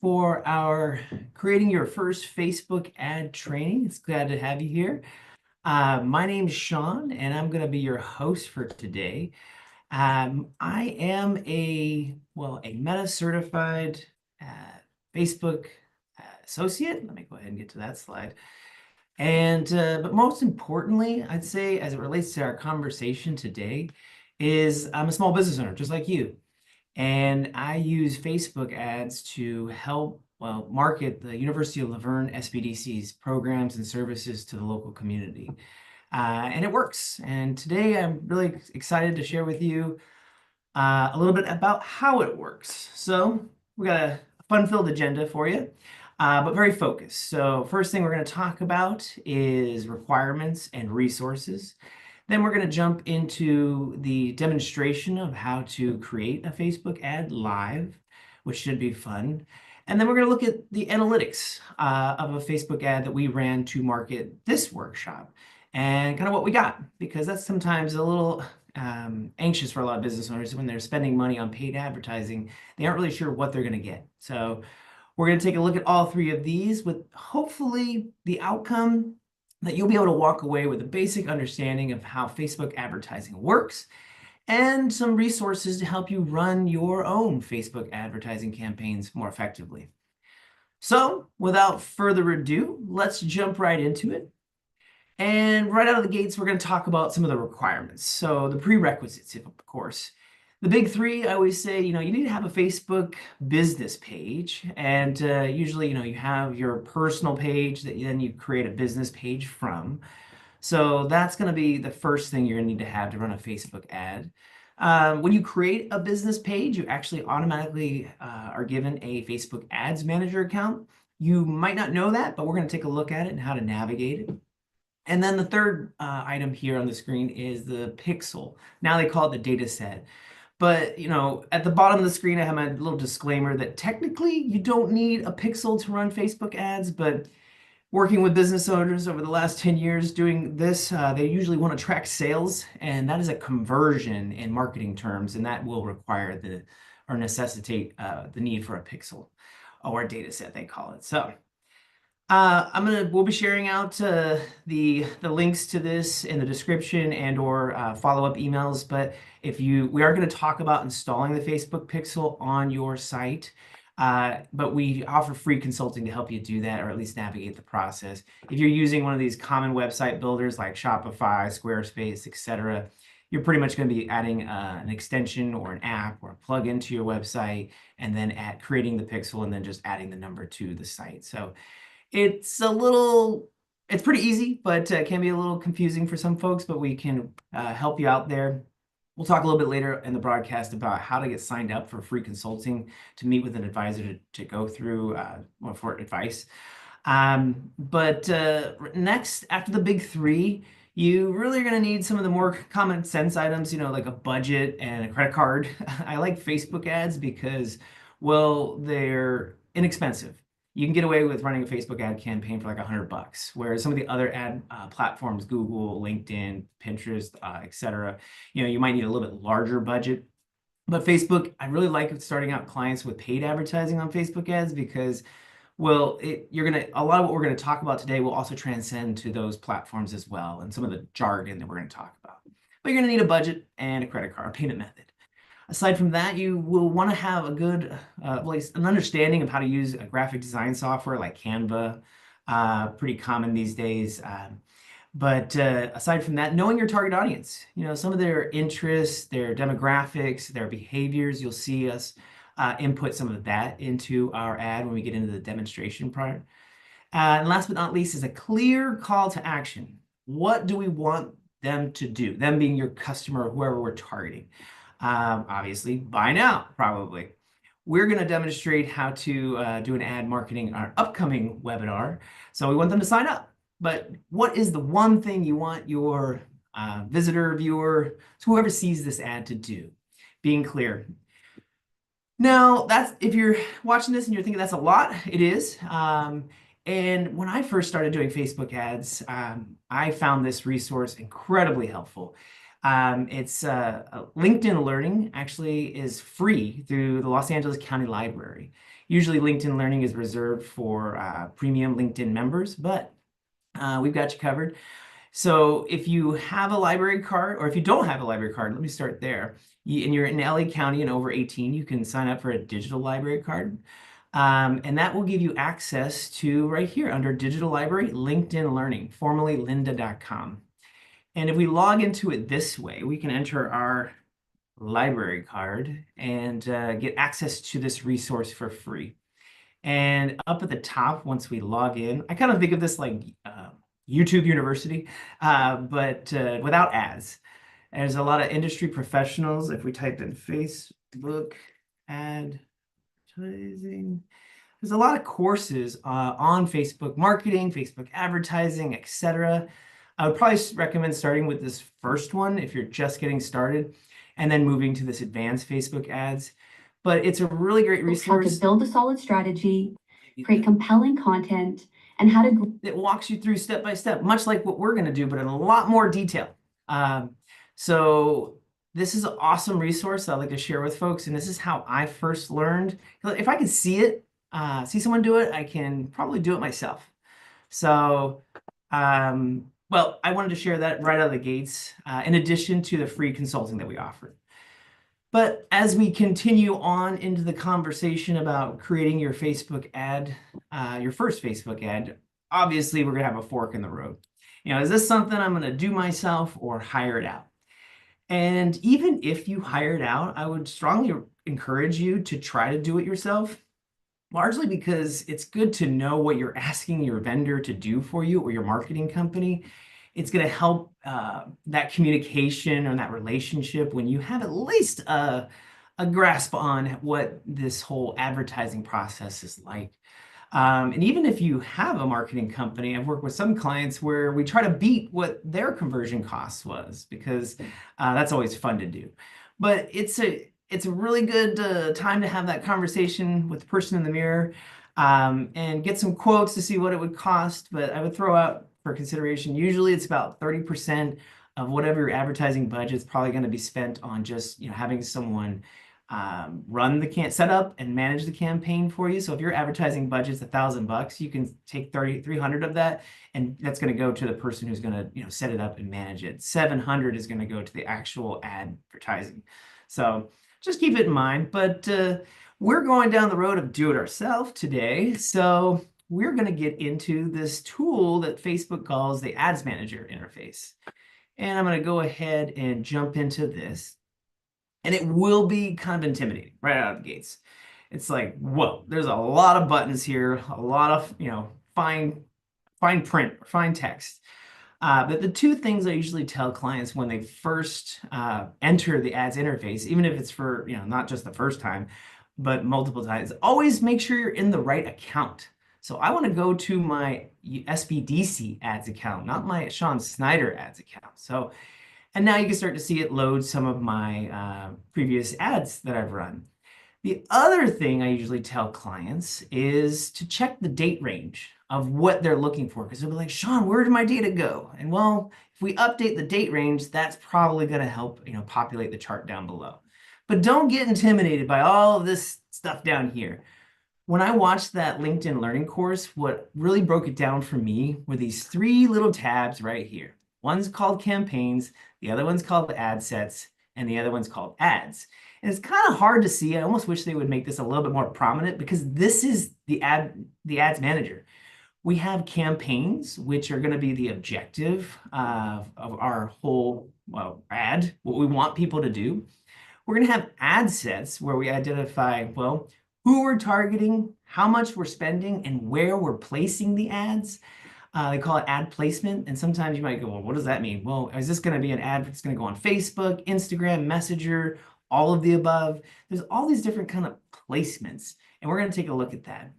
for our creating your first Facebook ad training. It's glad to have you here. My name's Sean, and I'm going to be your host for today. I am a Meta certified uh, Facebook associate. Let me go ahead and get to that slide. But most importantly, I'd say as it relates to our conversation today, is I'm a small business owner, just like you. And I use Facebook ads to help, market the University of La Verne SBDC's programs and services to the local community. And it works. And today I'm really excited to share with you a little bit about how it works. So we got a fun-filled agenda for you, but very focused. So first thing we're going to talk about is requirements and resources. Then we're going to jump into the demonstration of how to create a Facebook ad live, which should be fun. And then we're going to look at the analytics of a Facebook ad that we ran to market this workshop and kind of what we got, because that's sometimes a little anxious for a lot of business owners when they're spending money on paid advertising. They aren't really sure what they're going to get. So we're going to take a look at all three of these with hopefully the outcome that you'll be able to walk away with a basic understanding of how Facebook advertising works and some resources to help you run your own Facebook advertising campaigns more effectively. So without further ado, let's jump right into it. And right out of the gates, we're going to talk about some of the requirements. So the prerequisites, of course. The big three, I always say, you need to have a Facebook business page. And usually, you have your personal page that then you create a business page from. So that's going to be the first thing you're going to need to have to run a Facebook ad. When you create a business page, you actually automatically are given a Facebook Ads Manager account. You might not know that, but we're going to take a look at it and how to navigate it. And then the third item here on the screen is the pixel. Now they call it the data set. But, at the bottom of the screen, I have my little disclaimer that technically you don't need a pixel to run Facebook ads, but working with business owners over the last 10 years doing this, they usually want to track sales, and that is a conversion in marketing terms, and that will require or necessitate the need for a pixel or a data set, they call it. So we'll be sharing out the links to this in the description and or follow-up emails. But we are going to talk about installing the Facebook Pixel on your site. But we offer free consulting to help you do that, or at least navigate the process. If you're using one of these common website builders like Shopify, Squarespace, etc., you're pretty much going to be adding an extension or an app or a plugin to your website, and then creating the pixel, and then just adding the number to the site. So it's pretty easy, but can be a little confusing for some folks, but we can help you out there. We'll talk a little bit later in the broadcast about how to get signed up for free consulting to meet with an advisor to go through for advice. But next, after the big three, you really are going to need some of the more common sense items, like a budget and a credit card. I like Facebook ads because, well, they're inexpensive. You can get away with running a Facebook ad campaign for like $100, whereas some of the other ad platforms, Google, LinkedIn, Pinterest, etc., you might need a little bit larger budget. But Facebook, I really like starting out clients with paid advertising on Facebook ads because, well, a lot of what we're going to talk about today will also transcend to those platforms as well, and some of the jargon that we're going to talk about. But you're going to need a budget and a credit card payment method. Aside from that, you will want to have a good, an understanding of how to use a graphic design software like Canva, pretty common these days. But aside from that, knowing your target audience, some of their interests, their demographics, their behaviors, you'll see us input some of that into our ad when we get into the demonstration part. And last but not least is a clear call to action. What do we want them to do? Them being your customer or whoever we're targeting. Obviously, buy now, probably. We're going to demonstrate how to do an ad marketing our upcoming webinar. So we want them to sign up. But what is the one thing you want your visitor, viewer, whoever sees this ad to do? Being clear. Now, if you're watching this and you're thinking that's a lot, it is. And when I first started doing Facebook ads, I found this resource incredibly helpful. It's LinkedIn Learning actually is free through the Los Angeles County Library. Usually LinkedIn Learning is reserved for premium LinkedIn members, but we've got you covered. So if you have a library card, or if you don't have a library card, let me start there. And you're in LA County and over 18, you can sign up for a digital library card. And that will give you access to right here under Digital Library, LinkedIn Learning, formerly lynda.com. And if we log into it this way, we can enter our library card and get access to this resource for free. And up at the top, once we log in, I kind of think of this like YouTube University, but without ads. And there's a lot of industry professionals. If we type in Facebook advertising, there's a lot of courses on Facebook marketing, Facebook advertising, etc. I would probably recommend starting with this first one if you're just getting started, and then moving to this advanced Facebook ads. But it's a really great resource. How to build a solid strategy, create compelling content, and how to... It walks you through step by step, much like what we're going to do, but in a lot more detail. So this is an awesome resource I'd like to share with folks, and this is how I first learned. If I can see it, see someone do it, I can probably do it myself. So, well, I wanted to share that right out of the gates, in addition to the free consulting that we offer. But as we continue on into the conversation about creating your Facebook ad, your first Facebook ad, obviously we're gonna have a fork in the road. You know, is this something I'm gonna do myself or hire it out? And even if you hire it out, I would strongly encourage you to try to do it yourself, largely because it's good to know what you're asking your vendor to do for you or your marketing company. It's going to help that communication or that relationship when you have at least a grasp on what this whole advertising process is like. And even if you have a marketing company, I've worked with some clients where we try to beat what their conversion cost was, because that's always fun to do. But it's a really good time to have that conversation with the person in the mirror, and get some quotes to see what it would cost. But I would throw out for consideration, usually it's about 30% of whatever your advertising budget is probably going to be spent on just, you know, having someone run the set up and manage the campaign for you. So if your advertising budget's $1,000, you can take 300 of that, and that's going to go to the person who's going to, you know, set it up and manage it. 700 is going to go to the actual advertising. So just keep it in mind. But we're going down the road of do it ourselves today. So we're going to get into this tool that Facebook calls the Ads Manager interface. And I'm going to go ahead and jump into this. And it will be kind of intimidating right out of the gates. It's like, whoa, there's a lot of buttons here, a lot of, you know, fine print, fine text. But the two things I usually tell clients when they first enter the ads interface, even if it's for, you know, not just the first time, but multiple times, always make sure you're in the right account. So I want to go to my SBDC ads account, not my Sean Snyder ads account. So, and now you can start to see it load some of my previous ads that I've run. The other thing I usually tell clients is to check the date range of what they're looking for, because they'll be like, Sean, where did my data go? And well, if we update the date range, that's probably going to help, you know, populate the chart down below. But don't get intimidated by all of this stuff down here. When I watched that LinkedIn Learning course, what really broke it down for me were these three little tabs right here. One's called campaigns, the other one's called ad sets, and the other one's called ads. And it's kind of hard to see. I almost wish they would make this a little bit more prominent, because this is the ads manager. We have campaigns, which are going to be the objective of our whole ad, what we want people to do. We're going to have ad sets where we identify, well, who we're targeting, how much we're spending, and where we're placing the ads. They call it ad placement. And sometimes you might go, well, what does that mean? Well, is this going to be an ad that's going to go on Facebook, Instagram, Messenger, all of the above? There's all these different kind of placements, and we're going to take a look at that.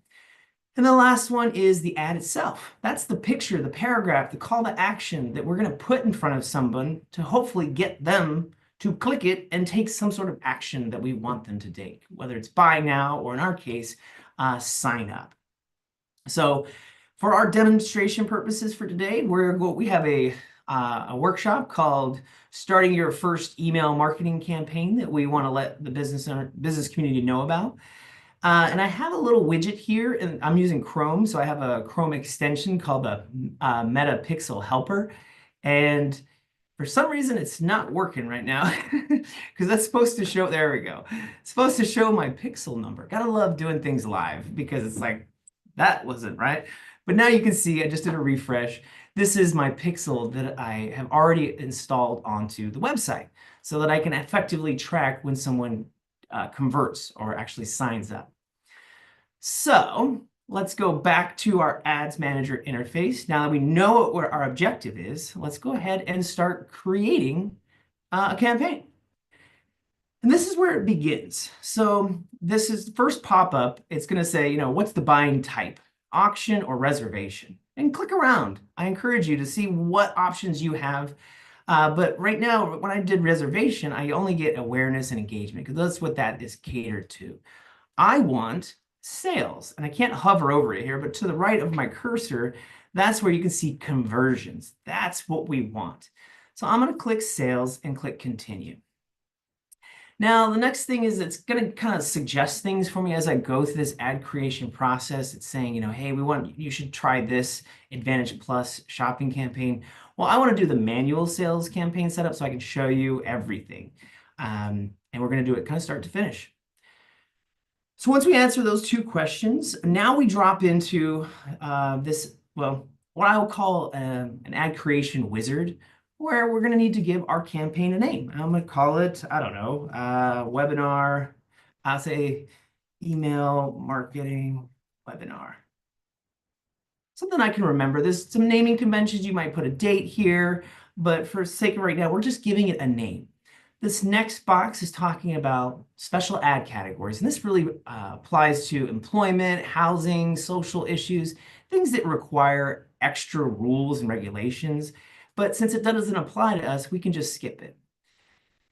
And the last one is the ad itself. That's the picture, the paragraph, the call to action that we're going to put in front of someone to hopefully get them to click it and take some sort of action that we want them to take, whether it's buy now, or in our case, sign up. So for our demonstration purposes for today, we have a workshop called Starting Your First Email Marketing Campaign that we want to let the business community know about. And I have a little widget here, and I'm using Chrome, so I have a Chrome extension called the Meta Pixel Helper. And for some reason, it's not working right now because that's supposed to show, there we go. It's supposed to show my pixel number. Gotta love doing things live because it's like, that wasn't right. But now you can see, I just did a refresh. This is my pixel that I have already installed onto the website so that I can effectively track when someone converts or actually signs up. So let's go back to our Ads Manager interface. Now that we know what our objective is, let's go ahead and start creating a campaign. And this is where it begins. So this is the first pop-up. It's going to say, what's the buying type, auction or reservation? And click around. I encourage you to see what options you have. But right now, when I did reservation, I only get awareness and engagement because that's what that is catered to. I want sales, and I can't hover over it here, but to the right of my cursor, that's where you can see conversions. That's what we want. So I'm going to click sales and click continue. Now, the next thing is it's going to kind of suggest things for me as I go through this ad creation process. It's saying, hey, you should try this Advantage Plus shopping campaign. Well, I want to do the manual sales campaign setup so I can show you everything. And we're going to do it kind of start to finish. So once we answer those two questions, now we drop into what I will call an ad creation wizard, where we're going to need to give our campaign a name. I'm going to call it, I don't know, webinar. I'll say email marketing webinar. Something I can remember. There's some naming conventions. You might put a date here, but for sake of right now, we're just giving it a name. This next box is talking about special ad categories, and this really applies to employment, housing, social issues, things that require extra rules and regulations. But since it doesn't apply to us, we can just skip it.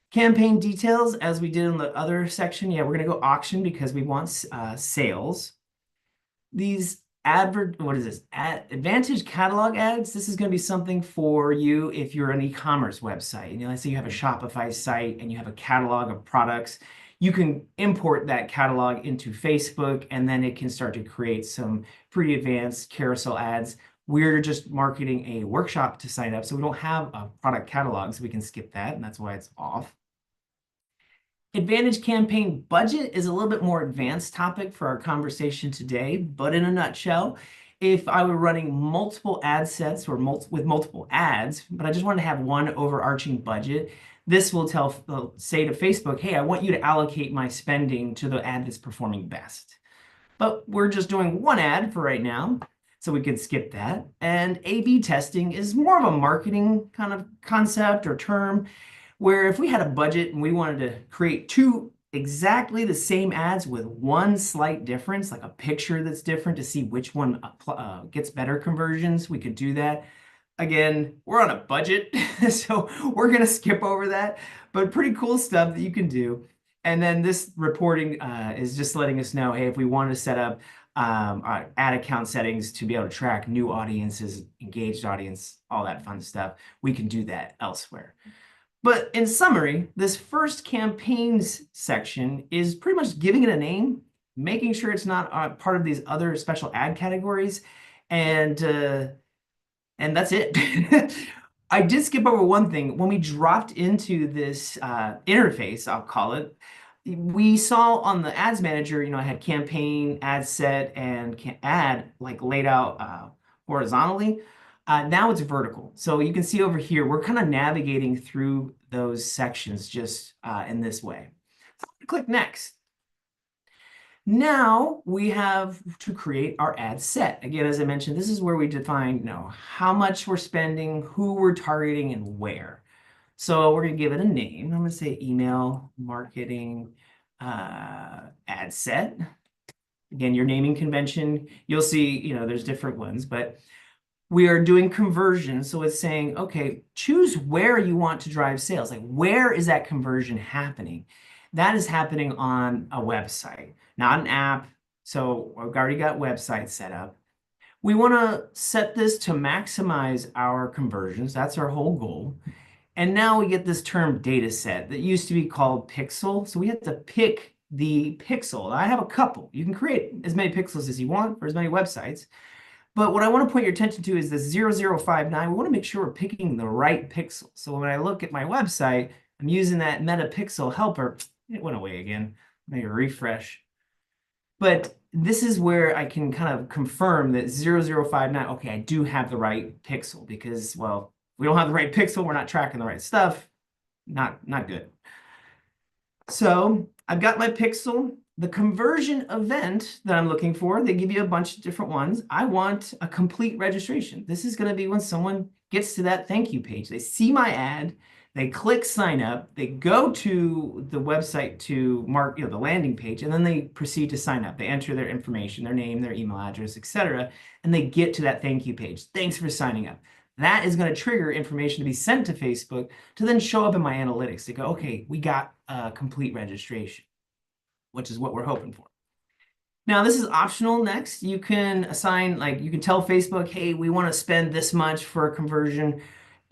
Campaign details, as we did in the other section, we're going to go auction because we want sales. These Advantage catalog ads. This is going to be something for you if you're an e-commerce website. Let's say you have a Shopify site and you have a catalog of products. You can import that catalog into Facebook, and then it can start to create some pretty advanced carousel ads. We're just marketing a workshop to sign up, so we don't have a product catalog, so we can skip that, and that's why it's off. Advantage campaign budget is a little bit more advanced topic for our conversation today, but in a nutshell, if I were running multiple ad sets or with multiple ads, but I just wanted to have one overarching budget, this will say to Facebook, hey, I want you to allocate my spending to the ad that's performing best. But we're just doing one ad for right now, so we could skip that. And A/B testing is more of a marketing kind of concept or term, where if we had a budget and we wanted to create two exactly the same ads with one slight difference, like a picture that's different to see which one gets better conversions, we could do that. Again, we're on a budget, so we're going to skip over that, but pretty cool stuff that you can do. And then this reporting is just letting us know, hey, if we want to set up our ad account settings to be able to track new audiences, engaged audience, all that fun stuff, we can do that elsewhere. But in summary, this first campaigns section is pretty much giving it a name, making sure it's not part of these other special ad categories, and that's it. I did skip over one thing. When we dropped into this interface, I'll call it, we saw on the Ads Manager, I had campaign, ad set, and ad laid out horizontally. Now it's vertical. So you can see over here, we're kind of navigating through those sections just in this way. So click next. Now we have to create our ad set. Again, as I mentioned, this is where we define how much we're spending, who we're targeting, and where. So we're going to give it a name. I'm going to say email marketing ad set. Again, your naming convention, you'll see, there's different ones, but we are doing conversion. So it's saying, okay, choose where you want to drive sales. Like, where is that conversion happening? That is happening on a website, not an app. So I've already got websites set up. We want to set this to maximize our conversions. That's our whole goal. And now we get this term data set that used to be called pixel. So we have to pick the pixel. I have a couple. You can create as many pixels as you want for as many websites. But what I want to point your attention to is this 0059. We want to make sure we're picking the right pixel. So when I look at my website, I'm using that meta pixel helper. It went away again. Maybe refresh. But this is where I can kind of confirm that 0059, okay, I do have the right pixel because, well, we don't have the right pixel, we're not tracking the right stuff. Not good. So I've got my pixel. The conversion event that I'm looking for, they give you a bunch of different ones. I want a complete registration. This is going to be when someone gets to that thank you page. They see my ad, they click sign up, they go to the website to mark, the landing page, and then they proceed to sign up. They enter their information, their name, their email address, etc., and they get to that thank you page. Thanks for signing up. That is going to trigger information to be sent to Facebook to then show up in my analytics to go, okay, we got a complete registration, which is what we're hoping for. Now, this is optional next. You can assign, you can tell Facebook, hey, we want to spend this much for a conversion.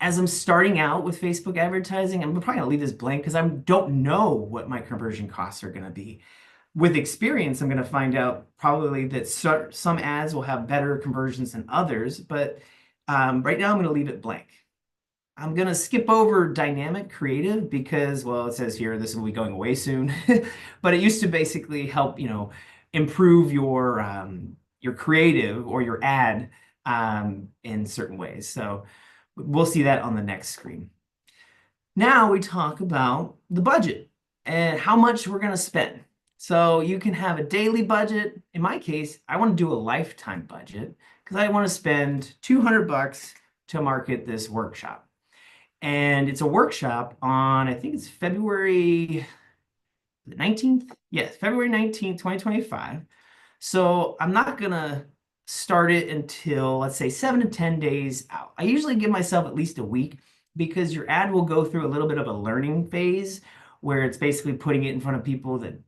As I'm starting out with Facebook advertising, I'm probably going to leave this blank because I don't know what my conversion costs are going to be. With experience, I'm going to find out probably that some ads will have better conversions than others, but right now I'm going to leave it blank. I'm going to skip over dynamic creative because, well, it says here this will be going away soon, but it used to basically help, improve your creative or your ad in certain ways. So we'll see that on the next screen. Now we talk about the budget and how much we're going to spend. So you can have a daily budget. In my case, I want to do a lifetime budget because I want to spend $200 to market this workshop. And it's a workshop on, I think it's February 19th? Yes, February 19th, 2025. So I'm not going to start it until, let's say, 7 to 10 days out. I usually give myself at least a week because your ad will go through a little bit of a learning phase where it's basically putting it in front of people that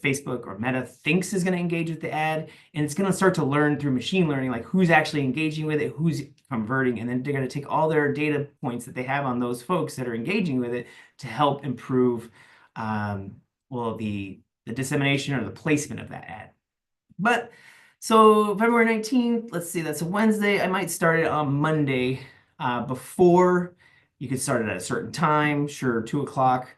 Facebook or Meta thinks is going to engage with the ad. And it's going to start to learn through machine learning, like who's actually engaging with it, who's converting. And then they're going to take all their data points that they have on those folks that are engaging with it to help improve, the dissemination or the placement of that ad. But so February 19th, let's see, that's a Wednesday. I might start it on Monday before. You could start it at a certain time, sure, 2 o'clock.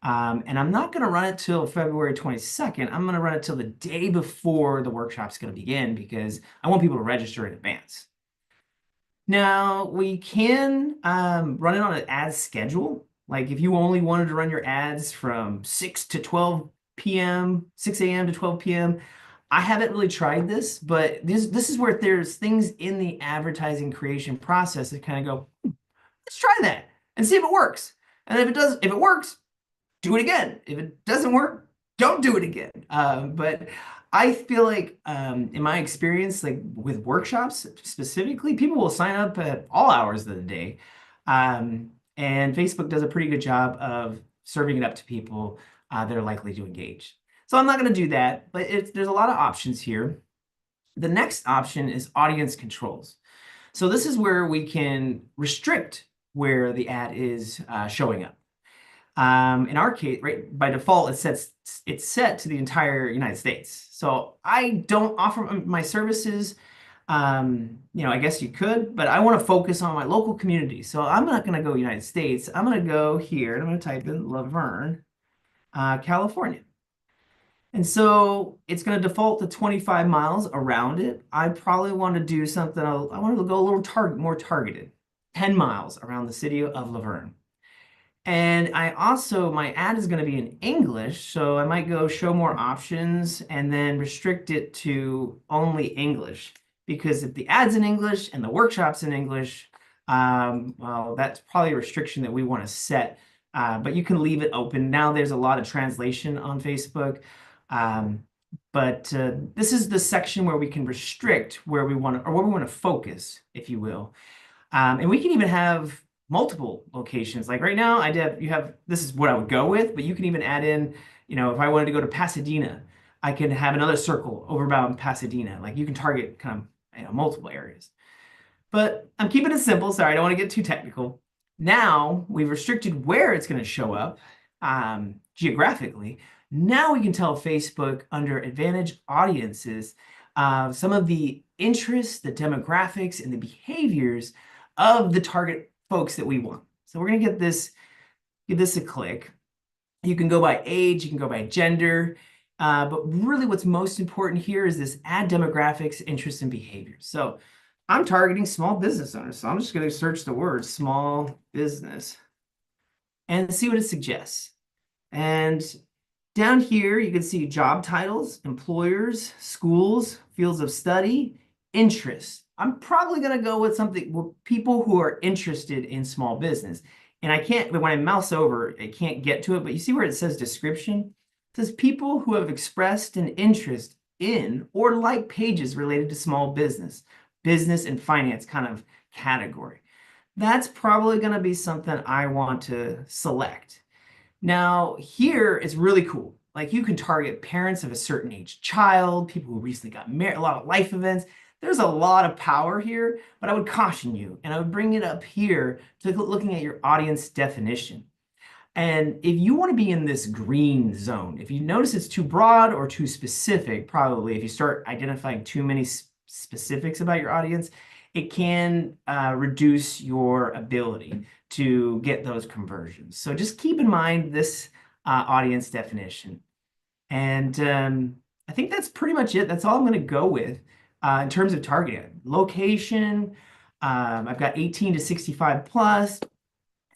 And I'm not going to run it till February 22nd. I'm going to run it till the day before the workshop's going to begin because I want people to register in advance. Now, we can run it on an ad schedule. Like if you only wanted to run your ads from 6 to 12 p.m., 6 a.m. to 12 p.m., I haven't really tried this, but this is where there's things in the advertising creation process that kind of go, let's try that and see if it works. And if it works, do it again. If it doesn't work, don't do it again. But I feel like in my experience, like with workshops specifically, people will sign up at all hours of the day. And Facebook does a pretty good job of serving it up to people that are likely to engage. So I'm not going to do that, but there's a lot of options here. The next option is audience controls. So this is where we can restrict where the ad is showing up. In our case, right, by default, it's set to the entire United States. So I don't offer my services. I guess you could, but I want to focus on my local community. So I'm not going to go United States. I'm going to go here and I'm going to type in Laverne, California. And so it's going to default to 25 miles around it. I probably want to do something, I want to go a little more targeted, 10 miles around the city of Laverne. And my ad is going to be in English, so I might go show more options and then restrict it to only English. Because if the ad's in English and the workshop's in English, well, that's probably a restriction that we want to set. But you can leave it open. Now there's a lot of translation on Facebook. But this is the section where we can restrict where we want to focus, if you will. And we can even have multiple locations. Like right now, this is what I would go with, but you can even add in, if I wanted to go to Pasadena, I can have another circle over around Pasadena. Like you can target kind of multiple areas. But I'm keeping it simple. Sorry, I don't want to get too technical. Now we've restricted where it's going to show up geographically. Now we can tell Facebook under Advantage Audiences some of the interests, the demographics, and the behaviors of the target folks that we want. So we're going to give this a click. You can go by age, you can go by gender, but really what's most important here is this ad demographics, interests, and behaviors. So I'm targeting small business owners. So I'm just going to search the word small business and see what it suggests. And down here, you can see job titles, employers, schools, fields of study, interests. I'm probably going to go with something with people who are interested in small business. And I can't, when I mouse over, I can't get to it, but you see where it says description? It says people who have expressed an interest in or like pages related to small business, business and finance kind of category. That's probably going to be something I want to select. Now, here it's really cool. Like you can target parents of a certain age child, people who recently got married, a lot of life events. There's a lot of power here, but I would caution you, and I would bring it up here to looking at your audience definition. And if you want to be in this green zone, if you notice it's too broad or too specific, probably if you start identifying too many specifics about your audience, it can reduce your ability to get those conversions. So just keep in mind this audience definition. And I think that's pretty much it. That's all I'm going to go with in terms of targeting. Location, I've got 18 to 65 plus.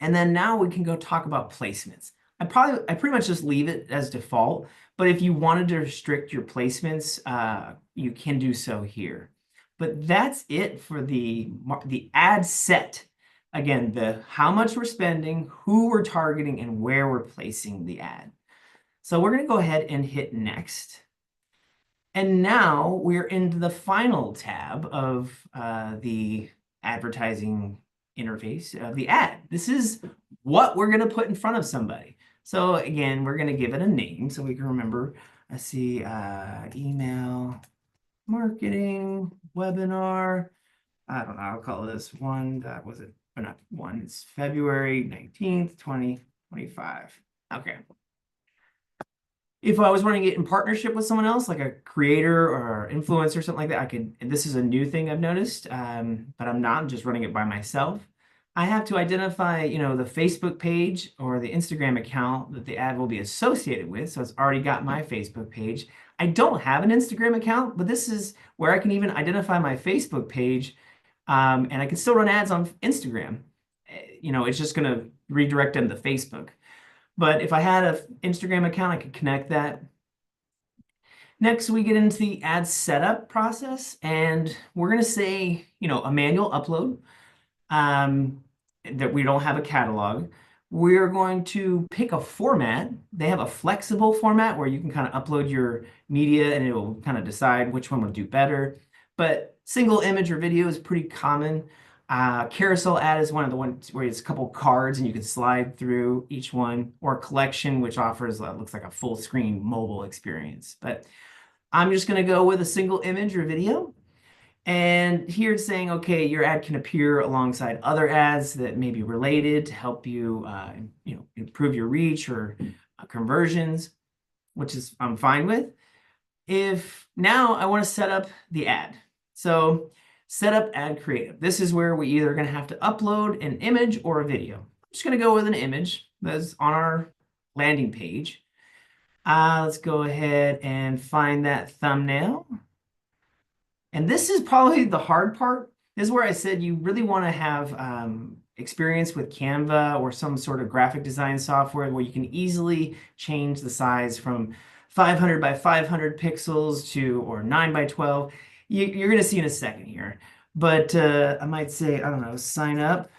And then now we can go talk about placements. I pretty much just leave it as default, but if you wanted to restrict your placements, you can do so here. But that's it for the ad set. Again, the how much we're spending, who we're targeting, and where we're placing the ad. So we're going to go ahead and hit next. And now we're into the final tab of the advertising interface of the ad. This is what we're going to put in front of somebody. So again, we're going to give it a name so we can remember. Let's see, email marketing webinar. I don't know, I'll call this one. That was it, or not one. It's February 19th, 2025. Okay. If I was running it in partnership with someone else, like a creator or influencer or something like that, I could, and this is a new thing I've noticed, but I'm not, I'm just running it by myself. I have to identify, the Facebook page or the Instagram account that the ad will be associated with. So it's already got my Facebook page. I don't have an Instagram account, but this is where I can even identify my Facebook page, and I can still run ads on Instagram. It's just going to redirect them to Facebook. But if I had an Instagram account, I could connect that. Next, we get into the ad setup process, and we're going to say, a manual upload, that we don't have a catalog. We're going to pick a format. They have a flexible format where you can kind of upload your media and it will kind of decide which one will do better. But single image or video is pretty common. Carousel ad is one of the ones where it's a couple cards and you can slide through each one, or collection, which offers looks like a full screen mobile experience. But I'm just going to go with a single image or video. And here it's saying, okay, your ad can appear alongside other ads that may be related to help you, improve your reach or conversions, which is I'm fine with. If now I want to set up the ad. So set up ad creative. This is where we either going to have to upload an image or a video. I'm just going to go with an image that's on our landing page. Let's go ahead and find that thumbnail. And this is probably the hard part. This is where I said you really want to have experience with Canva or some sort of graphic design software where you can easily change the size from 500 by 500 pixels or 9 by 12. You're going to see in a second here. But I might say, I don't know, sign up.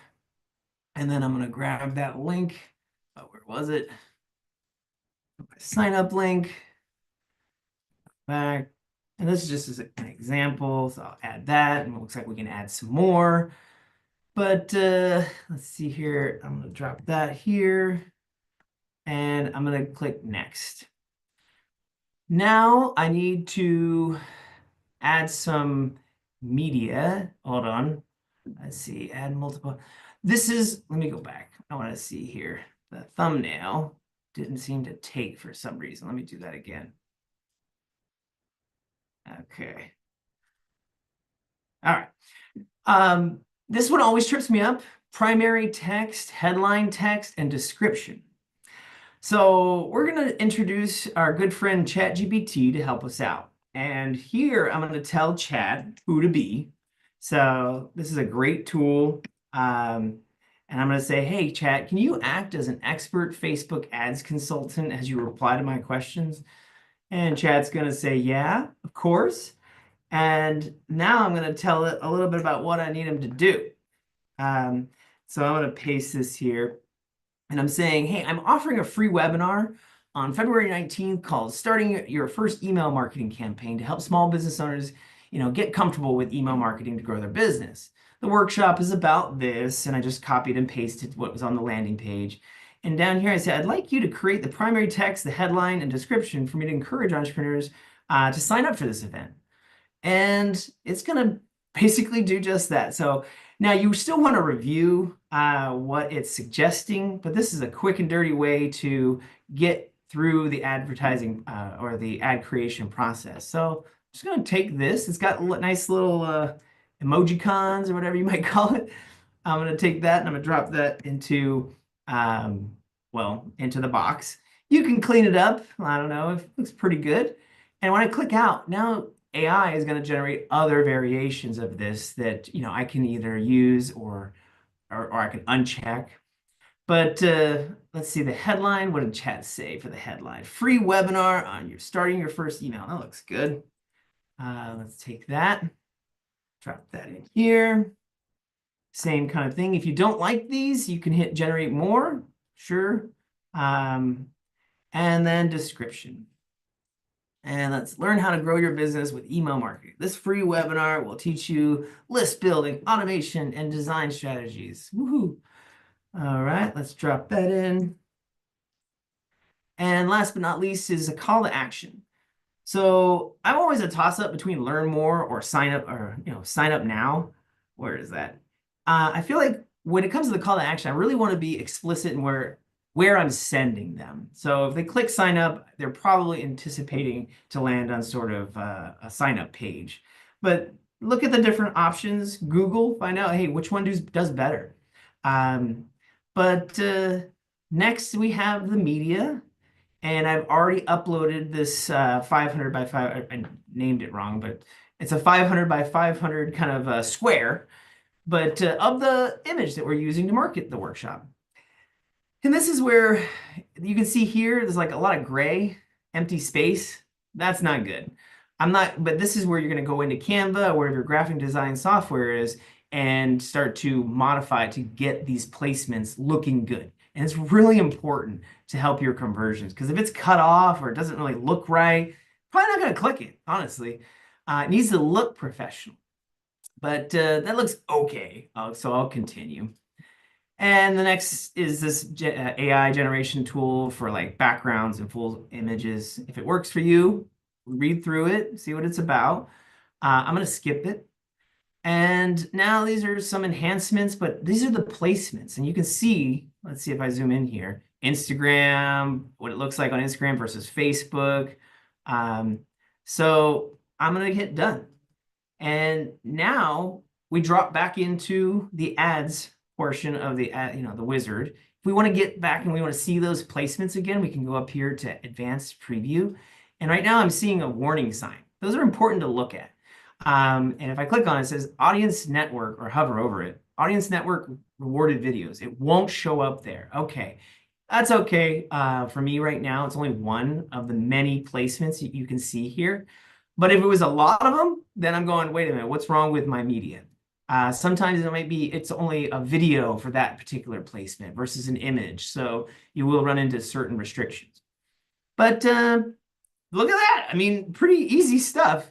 And then I'm going to grab that link. Oh, where was it? Sign up link. Back. And this is just as an example. So I'll add that. And it looks like we can add some more. But let's see here. I'm going to drop that here. And I'm going to click next. Now I need to add some media. Hold on. Let's see. Add multiple. Let me go back. I want to see here the thumbnail. didn't seem to take for some reason. Let me do that again. Okay. All right. This one always trips me up. Primary text, headline text, and description. So we're going to introduce our good friend ChatGPT to help us out. And here I'm going to tell Chat who to be. So this is a great tool. And I'm going to say, hey, Chat, can you act as an expert Facebook ads consultant as you reply to my questions? And Chat's going to say, yeah, of course. And now I'm going to tell it a little bit about what I need him to do. So I'm going to paste this here. And I'm saying, hey, I'm offering a free webinar on February 19th called Starting Your First Email Marketing Campaign to help small business owners, get comfortable with email marketing to grow their business. The workshop is about this, and I just copied and pasted what was on the landing page. And down here I said, I'd like you to create the primary text, the headline, and description for me to encourage entrepreneurs to sign up for this event. And it's going to basically do just that. So now you still want to review what it's suggesting, but this is a quick and dirty way to get through the advertising or the ad creation process. So I'm just going to take this. It's got nice little emoji cons or whatever you might call it. I'm going to take that and I'm going to drop that into, into the box. You can clean it up. I don't know, it looks pretty good. And when I click out, now AI is going to generate other variations of this that I can either use or I can uncheck. But let's see the headline. What did Chat say for the headline? Free webinar on starting your first email. That looks good. Let's take that, drop that in here. Same kind of thing. If you don't like these, you can hit generate more. Sure. And then description. And let's learn how to grow your business with email marketing. This free webinar will teach you list building, automation, and design strategies. Woohoo! All right, let's drop that in. And last but not least is a call to action. So I'm always a toss-up between learn more or sign up sign up now. Where is that? I feel like when it comes to the call to action, I really want to be explicit in where I'm sending them. So if they click sign up, they're probably anticipating to land on sort of a sign up page. But look at the different options. Google, find out, hey, which one does better. Next we have the media. And I've already uploaded this 500 by 5, I named it wrong, but it's a 500 by 500 kind of a square, but of the image that we're using to market the workshop. And this is where you can see here, there's like a lot of gray, empty space. That's not good. But this is where you're going to go into Canva or whatever your graphic design software is and start to modify to get these placements looking good. And it's really important to help your conversions because if it's cut off or it doesn't really look right, probably not going to click it, honestly. It needs to look professional. But that looks okay, so I'll continue. And the next is this AI generation tool for like backgrounds and full images. If it works for you, read through it, see what it's about. I'm going to skip it. And now these are some enhancements, but these are the placements. And you can see, let's see if I zoom in here, Instagram, what it looks like on Instagram versus Facebook. So I'm going to hit done. And now we drop back into the ads portion of the the wizard. If we want to get back and we want to see those placements again, we can go up here to advanced preview. And right now I'm seeing a warning sign. Those are important to look at. And if I click on it, it says audience network or hover over it, audience network rewarded videos. It won't show up there. Okay, that's okay for me right now. It's only one of the many placements you can see here. But if it was a lot of them, then I'm going, wait a minute, what's wrong with my media? Sometimes it's only a video for that particular placement versus an image. So you will run into certain restrictions. But look at that. I mean, pretty easy stuff.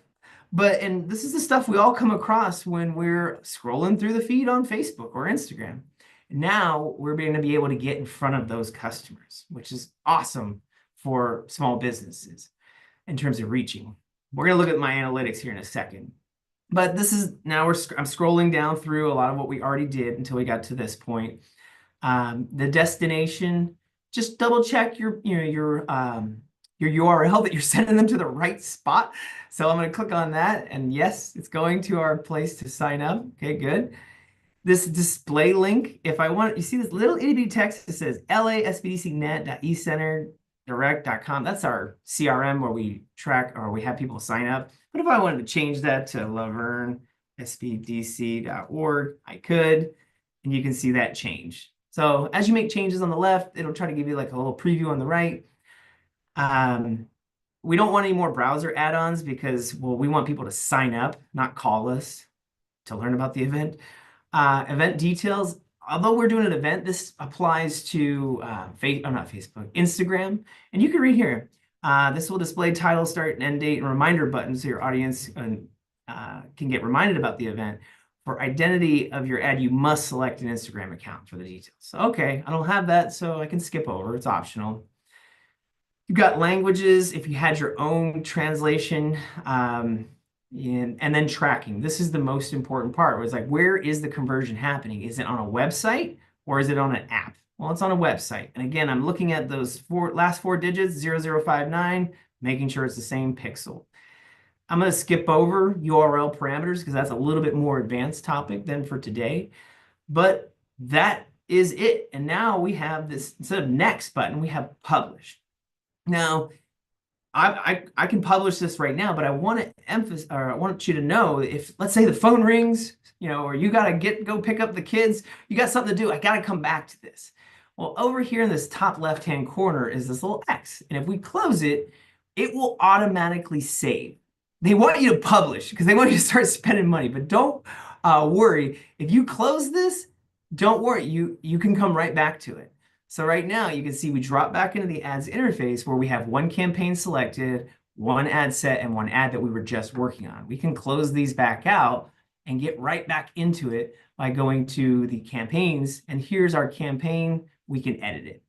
And this is the stuff we all come across when we're scrolling through the feed on Facebook or Instagram. Now we're going to be able to get in front of those customers, which is awesome for small businesses in terms of reaching. We're going to look at my analytics here in a second. But this is now I'm scrolling down through a lot of what we already did until we got to this point. The destination, just double check your URL that you're sending them to the right spot. So I'm going to click on that, and yes, it's going to our place to sign up. Okay, good. This display link, if I want, you see this little itty bitty text that says lasbdcnet.ecentredirect.com. That's our CRM where we track or we have people sign up. But if I wanted to change that to lavernesbdc.org, I could, and you can see that change. So as you make changes on the left, it'll try to give you like a little preview on the right. We don't want any more browser add-ons because, well, we want people to sign up, not call us to learn about the event. Event details, although we're doing an event, this applies to not Facebook, Instagram. And you can read here. This will display title, start and end date, and reminder buttons so your audience can get reminded about the event. For identity of your ad, you must select an Instagram account for the details. So, okay, I don't have that, so I can skip over. It's optional. You've got languages. If you had your own translation, and then tracking. This is the most important part. Where it's like, where is the conversion happening? Is it on a website or is it on an app? Well, it's on a website. And again, I'm looking at those last four digits, 0059, making sure it's the same pixel. I'm going to skip over URL parameters because that's a little bit more advanced topic than for today. But that is it. And now we have this, instead of next button, we have publish. Now, I can publish this right now, but I want to emphasize, or I want you to know, if let's say the phone rings, or you got to go pick up the kids, you got something to do, I got to come back to this. Well, over here in this top left-hand corner is this little X. And if we close it, it will automatically save. They want you to publish because they want you to start spending money, but don't worry. If you close this, don't worry, you can come right back to it. So right now you can see we drop back into the ads interface where we have one campaign selected, one ad set, and one ad that we were just working on. We can close these back out and get right back into it by going to the campaigns. And here's our campaign. We can edit it.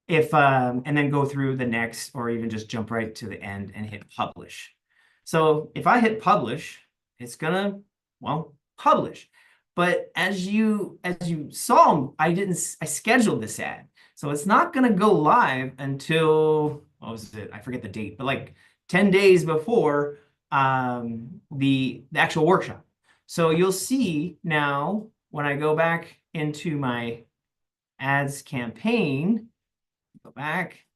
And then go through the next, or even just jump right to the end and hit publish. So if I hit publish, it's gonna, well, publish. But as you saw, I scheduled this ad. So it's not going to go live until, what was it? I forget the date, but like 10 days before the actual workshop. So you'll see now when I go back into my ads campaign, go back,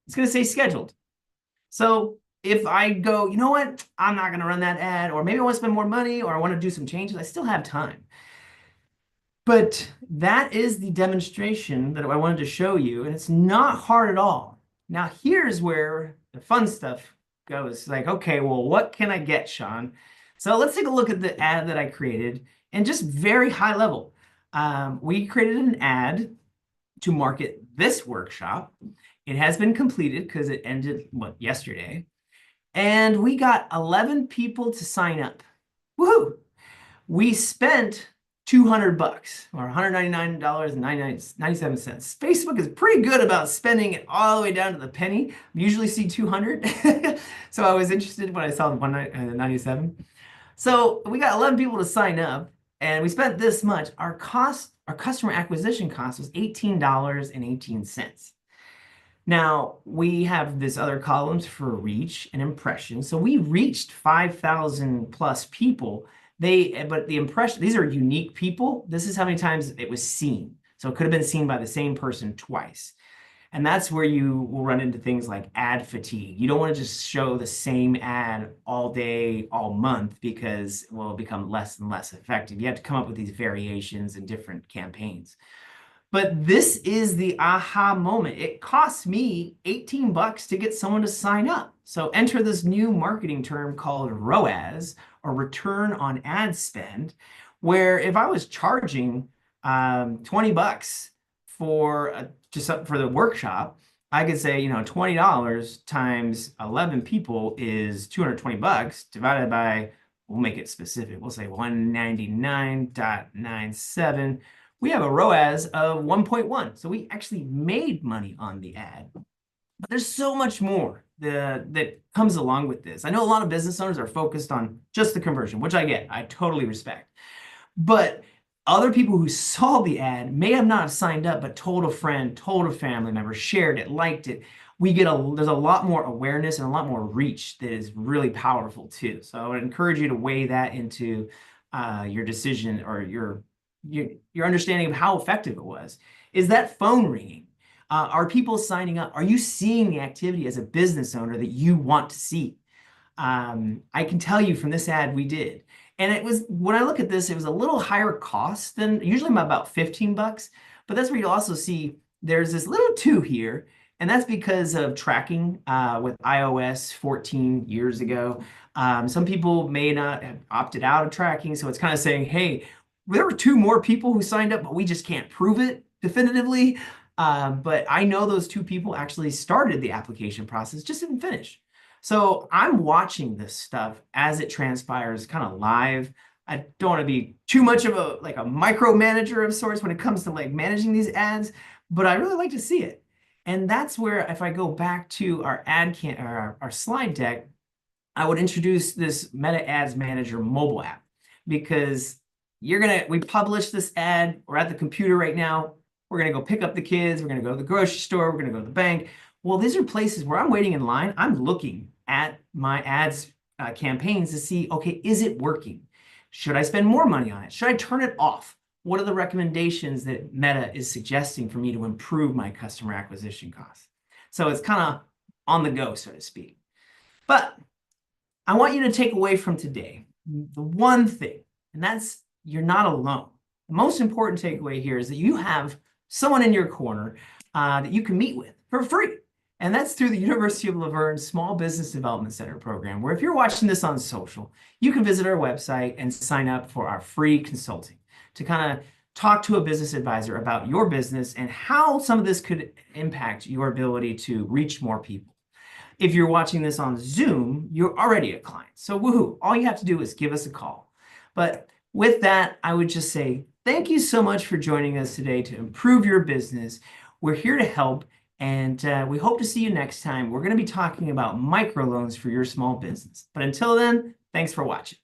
it's going to say scheduled. So if I go, you know what, I'm not going to run that ad, or maybe I want to spend more money, or I want to do some changes, I still have time. But that is the demonstration that I wanted to show you, and it's not hard at all. Now, here's where the fun stuff goes. Like, okay, well, what can I get, Sean? So let's take a look at the ad that I created, and just very high level. We created an ad to market this workshop. It has been completed because it ended, yesterday. And we got 11 people to sign up. Woohoo! We spent $200 or $199.97. Facebook is pretty good about spending it all the way down to the penny. We usually see 200. So I was interested when I saw the 197. So we got 11 people to sign up, and we spent this much. Our customer acquisition cost was $18.18. Now, we have this other columns for reach and impression. So we reached 5,000 plus people. But the impression, these are unique people. This is how many times it was seen. So it could have been seen by the same person twice. And that's where you will run into things like ad fatigue. You don't want to just show the same ad all day, all month, because it will become less and less effective. You have to come up with these variations in different campaigns. But this is the aha moment. It costs me $18 to get someone to sign up. So enter this new marketing term called ROAS, or return on ad spend, where if I was charging $20 for the workshop, I could say, $20 times 11 people is $220 divided by, we'll make it specific. We'll say 199.97. We have a ROAS of 1.1. So we actually made money on the ad. But there's so much more that comes along with this. I know a lot of business owners are focused on just the conversion, which I get. I totally respect. But Other people who saw the ad may have not signed up, but told a friend, told a family member, shared it, liked it. There's a lot more awareness and a lot more reach that is really powerful too. So I would encourage you to weigh that into your decision or your understanding of how effective it was. Is that phone ringing? Are people signing up? Are you seeing the activity as a business owner that you want to see? I can tell you from this ad we did. And it was, when I look at this, it was a little higher cost than usually I'm about 15 bucks. But that's where you'll also see there's this little 2 here. And that's because of tracking with iOS 14 years ago. Some people may not have opted out of tracking. So it's kind of saying, hey, there were 2 more people who signed up, but we just can't prove it definitively. But I know those 2 people actually started the application process, just didn't finish. So I'm watching this stuff as it transpires kind of live. I don't want to be too much of a micromanager of sorts when it comes to like managing these ads, but I really like to see it. And that's where if I go back to our our slide deck, I would introduce this Meta Ads Manager mobile app because we publish this ad, we're at the computer right now, we're gonna go pick up the kids, we're gonna go to the grocery store, we're gonna go to the bank. Well, these are places where I'm waiting in line. I'm looking at my ads campaigns to see, okay, is it working? Should I spend more money on it? Should I turn it off? What are the recommendations that Meta is suggesting for me to improve my customer acquisition costs? So it's kind of on the go, so to speak. But I want you to take away from today the one thing, and that's you're not alone. The most important takeaway here is that you have someone in your corner that you can meet with for free. And that's through the University of La Verne Small Business Development Center program, where if you're watching this on social, you can visit our website and sign up for our free consulting to kind of talk to a business advisor about your business and how some of this could impact your ability to reach more people. If you're watching this on Zoom, you're already a client. So woohoo, all you have to do is give us a call. But with that, I would just say, thank you so much for joining us today to improve your business. We're here to help. And we hope to see you next time. We're going to be talking about microloans for your small business. But until then, thanks for watching.